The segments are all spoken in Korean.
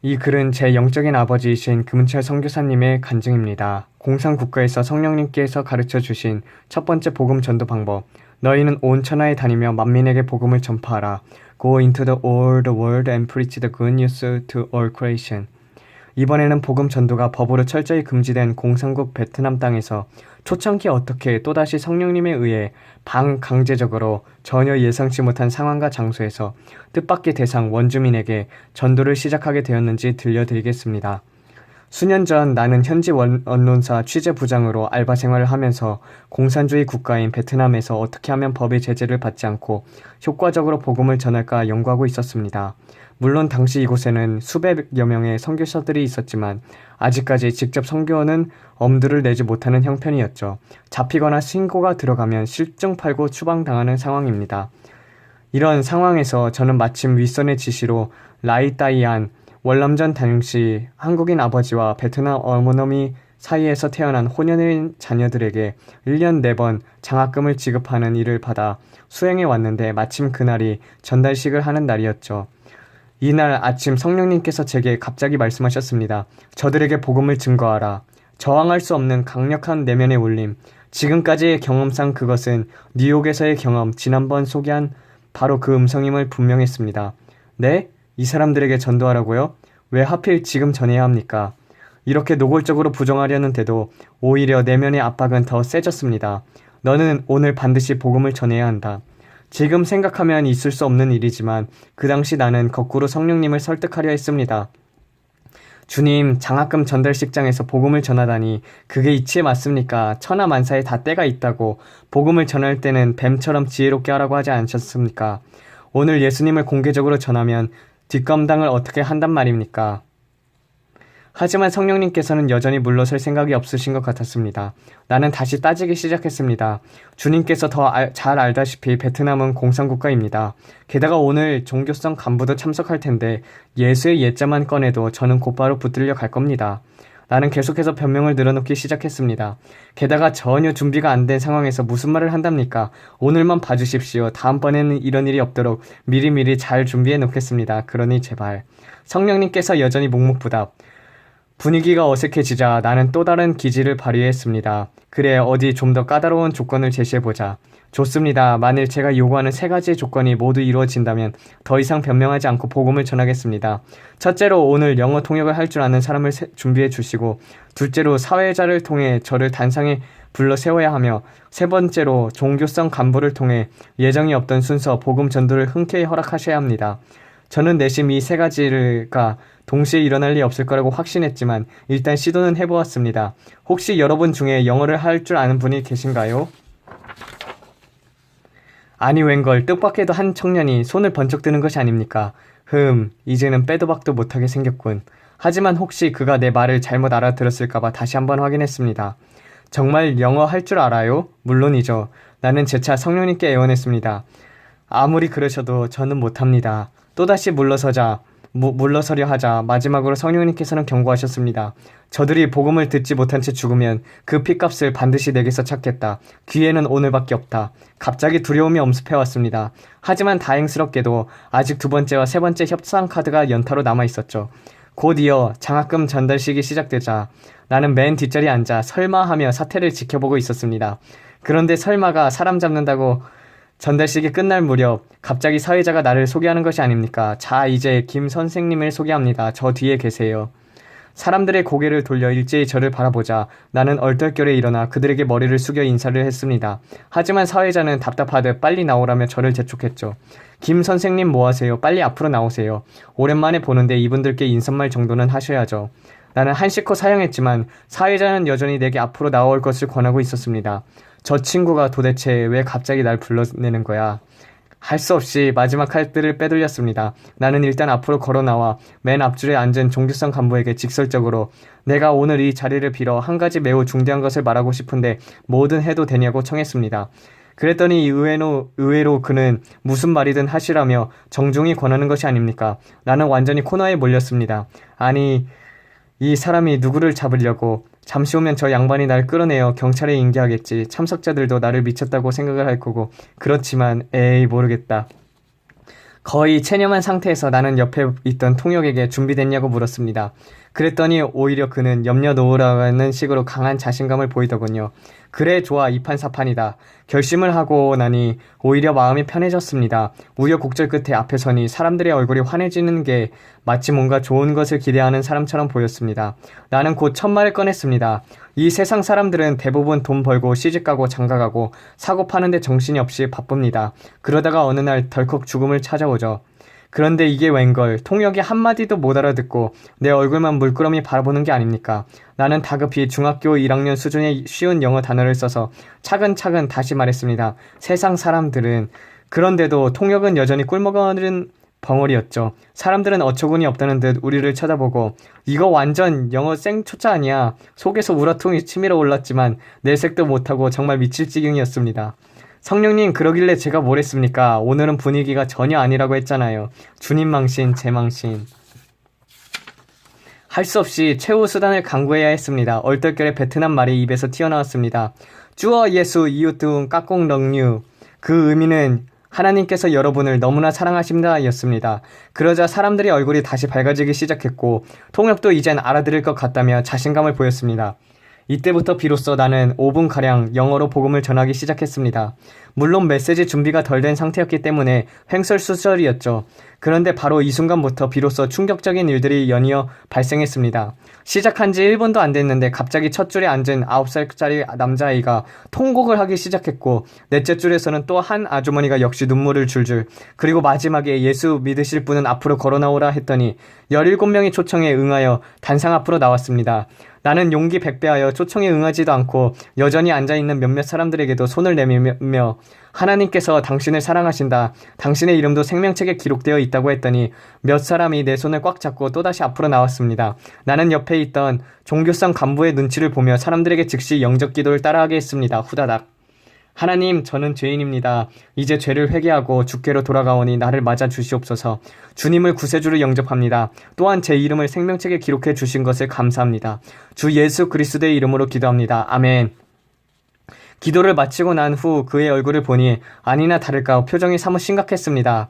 이 글은 제 영적인 아버지이신 금은철 선교사님의 간증입니다. 공산국가에서 성령님께서 가르쳐 주신 첫 번째 복음 전도 방법. 너희는 온 천하에 다니며 만민에게 복음을 전파하라. Go into all the world and preach the good news to all creation. 이번에는 복음 전도가 법으로 철저히 금지된 공산국 베트남 땅에서 초창기 어떻게 또다시 성령님에 의해 반강제적으로 전혀 예상치 못한 상황과 장소에서 뜻밖의 대상 원주민에게 전도를 시작하게 되었는지 들려드리겠습니다. 수년 전 나는 현지 언론사 취재부장으로 알바 생활을 하면서 공산주의 국가인 베트남에서 어떻게 하면 법의 제재를 받지 않고 효과적으로 복음을 전할까 연구하고 있었습니다. 물론 당시 이곳에는 수백여 명의 선교사들이 있었지만 아직까지 직접 선교는 엄두를 내지 못하는 형편이었죠. 잡히거나 신고가 들어가면 실종 팔고 추방당하는 상황입니다. 이런 상황에서 저는 마침 윗선의 지시로 라이따이안 월남전 당시 한국인 아버지와 베트남 어머니 사이에서 태어난 혼연인 자녀들에게 1년 4번 장학금을 지급하는 일을 받아 수행해 왔는데 마침 그날이 전달식을 하는 날이었죠. 이날 아침 성령님께서 제게 갑자기 말씀하셨습니다. 저들에게 복음을 증거하라. 저항할 수 없는 강력한 내면의 울림. 지금까지의 경험상 그것은 뉴욕에서의 경험, 지난번 소개한 바로 그 음성임을 분명했습니다. 네? 이 사람들에게 전도하라고요? 왜 하필 지금 전해야 합니까? 이렇게 노골적으로 부정하려는데도 오히려 내면의 압박은 더 세졌습니다. 너는 오늘 반드시 복음을 전해야 한다. 지금 생각하면 있을 수 없는 일이지만 그 당시 나는 거꾸로 성령님을 설득하려 했습니다. 주님, 장학금 전달식장에서 복음을 전하다니 그게 이치에 맞습니까? 천하만사에 다 때가 있다고 복음을 전할 때는 뱀처럼 지혜롭게 하라고 하지 않으셨습니까? 오늘 예수님을 공개적으로 전하면 뒷감당을 어떻게 한단 말입니까? 하지만 성령님께서는 여전히 물러설 생각이 없으신 것 같았습니다. 나는 다시 따지기 시작했습니다. 주님께서 더 잘 알다시피 베트남은 공산국가입니다. 게다가 오늘 종교성 간부도 참석할 텐데 예수의 예자만 꺼내도 저는 곧바로 붙들려 갈 겁니다. 나는 계속해서 변명을 늘어놓기 시작했습니다. 게다가 전혀 준비가 안 된 상황에서 무슨 말을 한답니까? 오늘만 봐주십시오. 다음번에는 이런 일이 없도록 미리미리 잘 준비해 놓겠습니다. 그러니 제발. 성령님께서 여전히 묵묵부답. 분위기가 어색해지자 나는 또 다른 기지를 발휘했습니다. 그래, 어디 좀 더 까다로운 조건을 제시해보자. 좋습니다. 만일 제가 요구하는 3가지의 조건이 모두 이루어진다면 더 이상 변명하지 않고 복음을 전하겠습니다. 첫째로 오늘 영어 통역을 할 줄 아는 사람을 준비해 주시고, 둘째로 사회자를 통해 저를 단상에 불러 세워야 하며, 세 번째로 종교성 간부를 통해 예정이 없던 순서 복음 전도를 흔쾌히 허락하셔야 합니다. 저는 내심 이 3가지가 동시에 일어날 리 없을 거라고 확신했지만 일단 시도는 해보았습니다. 혹시 여러분 중에 영어를 할 줄 아는 분이 계신가요? 아니 웬걸 뜻밖에도 한 청년이 손을 번쩍 드는 것이 아닙니까? 이제는 빼도 박도 못하게 생겼군. 하지만 혹시 그가 내 말을 잘못 알아들었을까봐 다시 한번 확인했습니다. 정말 영어 할 줄 알아요? 물론이죠. 나는 재차 성령님께 애원했습니다. 아무리 그러셔도 저는 못합니다. 또다시 물러서려 하자 마지막으로 성령님께서는 경고하셨습니다. 저들이 복음을 듣지 못한 채 죽으면 그 핏값을 반드시 내게서 찾겠다. 기회는 오늘밖에 없다. 갑자기 두려움이 엄습해왔습니다. 하지만 다행스럽게도 아직 2번째와 3번째 협상 카드가 연타로 남아있었죠. 곧 이어 장학금 전달식이 시작되자 나는 맨 뒷자리에 앉아 설마 하며 사태를 지켜보고 있었습니다. 그런데 설마가 사람 잡는다고 전달식이 끝날 무렵 갑자기 사회자가 나를 소개하는 것이 아닙니까? 자, 이제 김 선생님을 소개합니다. 저 뒤에 계세요. 사람들의 고개를 돌려 일제히 저를 바라보자 나는 얼떨결에 일어나 그들에게 머리를 숙여 인사를 했습니다. 하지만 사회자는 답답하듯 빨리 나오라며 저를 재촉했죠. 김 선생님 뭐하세요? 빨리 앞으로 나오세요. 오랜만에 보는데 이분들께 인사말 정도는 하셔야죠. 나는 한시코 사양했지만 사회자는 여전히 내게 앞으로 나올 것을 권하고 있었습니다. 저 친구가 도대체 왜 갑자기 날 불러내는 거야? 할 수 없이 마지막 칼들을 빼돌렸습니다. 나는 일단 앞으로 걸어 나와 맨 앞줄에 앉은 종교성 간부에게 직설적으로 내가 오늘 이 자리를 빌어 한 가지 매우 중대한 것을 말하고 싶은데 뭐든 해도 되냐고 청했습니다. 그랬더니 의외로 그는 무슨 말이든 하시라며 정중히 권하는 것이 아닙니까? 나는 완전히 코너에 몰렸습니다. 아니, 이 사람이 누구를 잡으려고? 잠시 후면 저 양반이 날 끌어내어 경찰에 인계하겠지. 참석자들도 나를 미쳤다고 생각을 할 거고. 그렇지만 에이 모르겠다. 거의 체념한 상태에서 나는 옆에 있던 통역에게 준비됐냐고 물었습니다. 그랬더니 오히려 그는 염려 놓으라는 식으로 강한 자신감을 보이더군요. 그래 좋아 이판사판이다. 결심을 하고 나니 오히려 마음이 편해졌습니다. 우여곡절 끝에 앞에 서니 사람들의 얼굴이 환해지는 게 마치 뭔가 좋은 것을 기대하는 사람처럼 보였습니다. 나는 곧 첫말을 꺼냈습니다. 이 세상 사람들은 대부분 돈 벌고 시집가고 장가가고 사고 파는데 정신이 없이 바쁩니다. 그러다가 어느 날 덜컥 죽음을 찾아오죠. 그런데 이게 웬걸 통역이 한마디도 못 알아듣고 내 얼굴만 물끄러미 바라보는 게 아닙니까? 나는 다급히 중학교 1학년 수준의 쉬운 영어 단어를 써서 차근차근 다시 말했습니다. 세상 사람들은. 그런데도 통역은 여전히 꿀먹은 벙어리였죠. 사람들은 어처구니 없다는 듯 우리를 쳐다보고 이거 완전 영어 생초짜 아니야. 속에서 우라통이 치밀어 올랐지만 내색도 못하고 정말 미칠 지경이었습니다. 성령님 그러길래 제가 뭘 했습니까? 오늘은 분위기가 전혀 아니라고 했잖아요. 주님 망신 제 망신. 할 수 없이 최후 수단을 강구해야 했습니다. 얼떨결에 베트남 말이 입에서 튀어나왔습니다. 쭈어 예수 이웃둥 까꿍 렁뉴. 그 의미는 하나님께서 여러분을 너무나 사랑하십니다 였습니다. 그러자 사람들의 얼굴이 다시 밝아지기 시작했고 통역도 이젠 알아들을 것 같다며 자신감을 보였습니다. 이때부터 비로소 나는 5분가량 영어로 복음을 전하기 시작했습니다. 물론 메시지 준비가 덜 된 상태였기 때문에 횡설수설이었죠. 그런데 바로 이 순간부터 비로소 충격적인 일들이 연이어 발생했습니다. 시작한 지 1분도 안 됐는데 갑자기 첫 줄에 앉은 9살짜리 남자아이가 통곡을 하기 시작했고 넷째 줄에서는 또 한 아주머니가 역시 눈물을 줄줄 그리고 마지막에 예수 믿으실 분은 앞으로 걸어나오라 했더니 17명이 초청에 응하여 단상 앞으로 나왔습니다. 나는 용기 백배하여 초청에 응하지도 않고 여전히 앉아있는 몇몇 사람들에게도 손을 내밀며 하나님께서 당신을 사랑하신다. 당신의 이름도 생명책에 기록되어 있다고 했더니 몇 사람이 내 손을 꽉 잡고 또다시 앞으로 나왔습니다. 나는 옆에 있던 종교성 간부의 눈치를 보며 사람들에게 즉시 영접 기도를 따라하게 했습니다. 후다닥. 하나님, 저는 죄인입니다. 이제 죄를 회개하고 주께로 돌아가오니 나를 맞아 주시옵소서. 주님을 구세주로 영접합니다. 또한 제 이름을 생명책에 기록해 주신 것을 감사합니다. 주 예수 그리스도의 이름으로 기도합니다. 아멘. 기도를 마치고 난 후 그의 얼굴을 보니 아니나 다를까 표정이 사뭇 심각했습니다.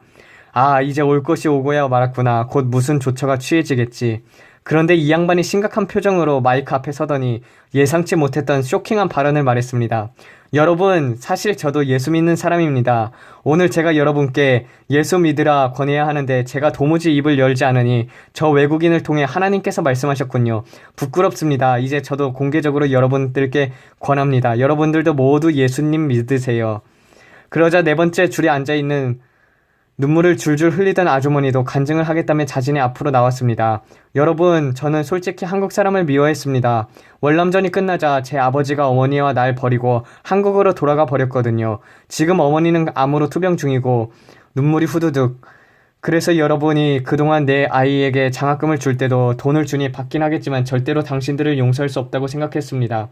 아, 이제 올 것이 오고야 말았구나. 곧 무슨 조처가 취해지겠지. 그런데 이 양반이 심각한 표정으로 마이크 앞에 서더니 예상치 못했던 쇼킹한 발언을 말했습니다. 여러분, 사실 저도 예수 믿는 사람입니다. 오늘 제가 여러분께 예수 믿으라 권해야 하는데 제가 도무지 입을 열지 않으니 저 외국인을 통해 하나님께서 말씀하셨군요. 부끄럽습니다. 이제 저도 공개적으로 여러분들께 권합니다. 여러분들도 모두 예수님 믿으세요. 그러자 네 번째 줄에 앉아있는 눈물을 줄줄 흘리던 아주머니도 간증을 하겠다며 자진히 앞으로 나왔습니다. 여러분, 저는 솔직히 한국 사람을 미워했습니다. 월남전이 끝나자 제 아버지가 어머니와 날 버리고 한국으로 돌아가 버렸거든요. 지금 어머니는 암으로 투병 중이고 눈물이 후두둑. 그래서 여러분이 그동안 내 아이에게 장학금을 줄 때도 돈을 주니 받긴 하겠지만 절대로 당신들을 용서할 수 없다고 생각했습니다.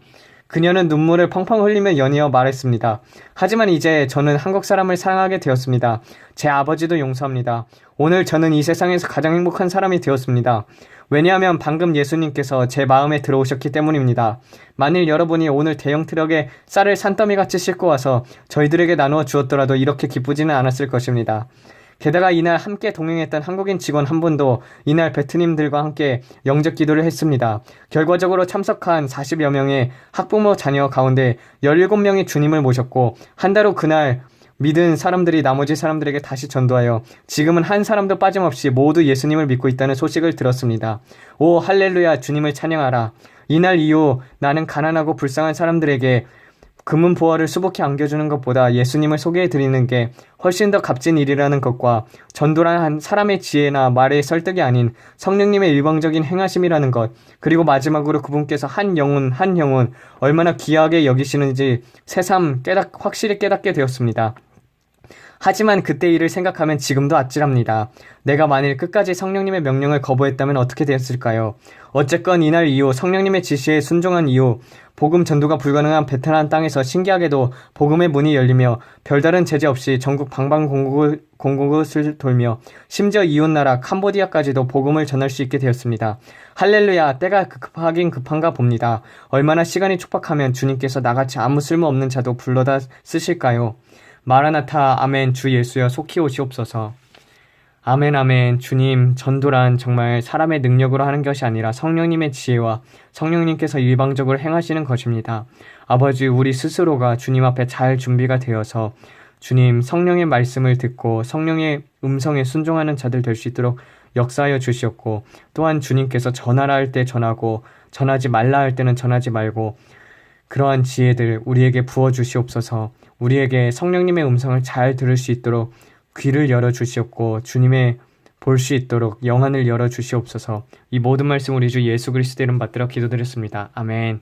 그녀는 눈물을 펑펑 흘리며 연이어 말했습니다. 하지만 이제 저는 한국 사람을 사랑하게 되었습니다. 제 아버지도 용서합니다. 오늘 저는 이 세상에서 가장 행복한 사람이 되었습니다. 왜냐하면 방금 예수님께서 제 마음에 들어오셨기 때문입니다. 만일 여러분이 오늘 대형 트럭에 쌀을 산더미같이 싣고 와서 저희들에게 나누어 주었더라도 이렇게 기쁘지는 않았을 것입니다. 게다가 이날 함께 동행했던 한국인 직원 한 분도 이날 베트님들과 함께 영접 기도를 했습니다. 결과적으로 참석한 40여 명의 학부모 자녀 가운데 17명이 주님을 모셨고 한 달 후 그날 믿은 사람들이 나머지 사람들에게 다시 전도하여 지금은 한 사람도 빠짐없이 모두 예수님을 믿고 있다는 소식을 들었습니다. 오 할렐루야, 주님을 찬양하라. 이날 이후 나는 가난하고 불쌍한 사람들에게 금은 보화를 수북히 안겨주는 것보다 예수님을 소개해드리는 게 훨씬 더 값진 일이라는 것과 전도란 한 사람의 지혜나 말의 설득이 아닌 성령님의 일방적인 행하심이라는 것, 그리고 마지막으로 그분께서 한 영혼 한 영혼 얼마나 귀하게 여기시는지 새삼 확실히 깨닫게 되었습니다. 하지만 그때 일을 생각하면 지금도 아찔합니다. 내가 만일 끝까지 성령님의 명령을 거부했다면 어떻게 되었을까요? 어쨌건 이날 이후 성령님의 지시에 순종한 이후 복음 전도가 불가능한 베트남 땅에서 신기하게도 복음의 문이 열리며 별다른 제재 없이 전국 방방곡곡을 돌며 심지어 이웃나라 캄보디아까지도 복음을 전할 수 있게 되었습니다. 할렐루야, 때가 급하긴 급한가 봅니다. 얼마나 시간이 촉박하면 주님께서 나같이 아무 쓸모없는 자도 불러다 쓰실까요? 마라나타, 아멘, 주 예수여 속히 오시옵소서. 아멘, 아멘. 주님, 전도란 정말 사람의 능력으로 하는 것이 아니라 성령님의 지혜와 성령님께서 일방적으로 행하시는 것입니다. 아버지, 우리 스스로가 주님 앞에 잘 준비가 되어서 주님, 성령의 말씀을 듣고 성령의 음성에 순종하는 자들 될 수 있도록 역사하여 주시옵고, 또한 주님께서 전하라 할 때 전하고 전하지 말라 할 때는 전하지 말고, 그러한 지혜들 우리에게 부어주시옵소서. 우리에게 성령님의 음성을 잘 들을 수 있도록 귀를 열어주시옵고, 주님의 볼 수 있도록 영안을 열어주시옵소서. 이 모든 말씀 우리 주 예수 그리스도 이름 받들어 기도드렸습니다. 아멘.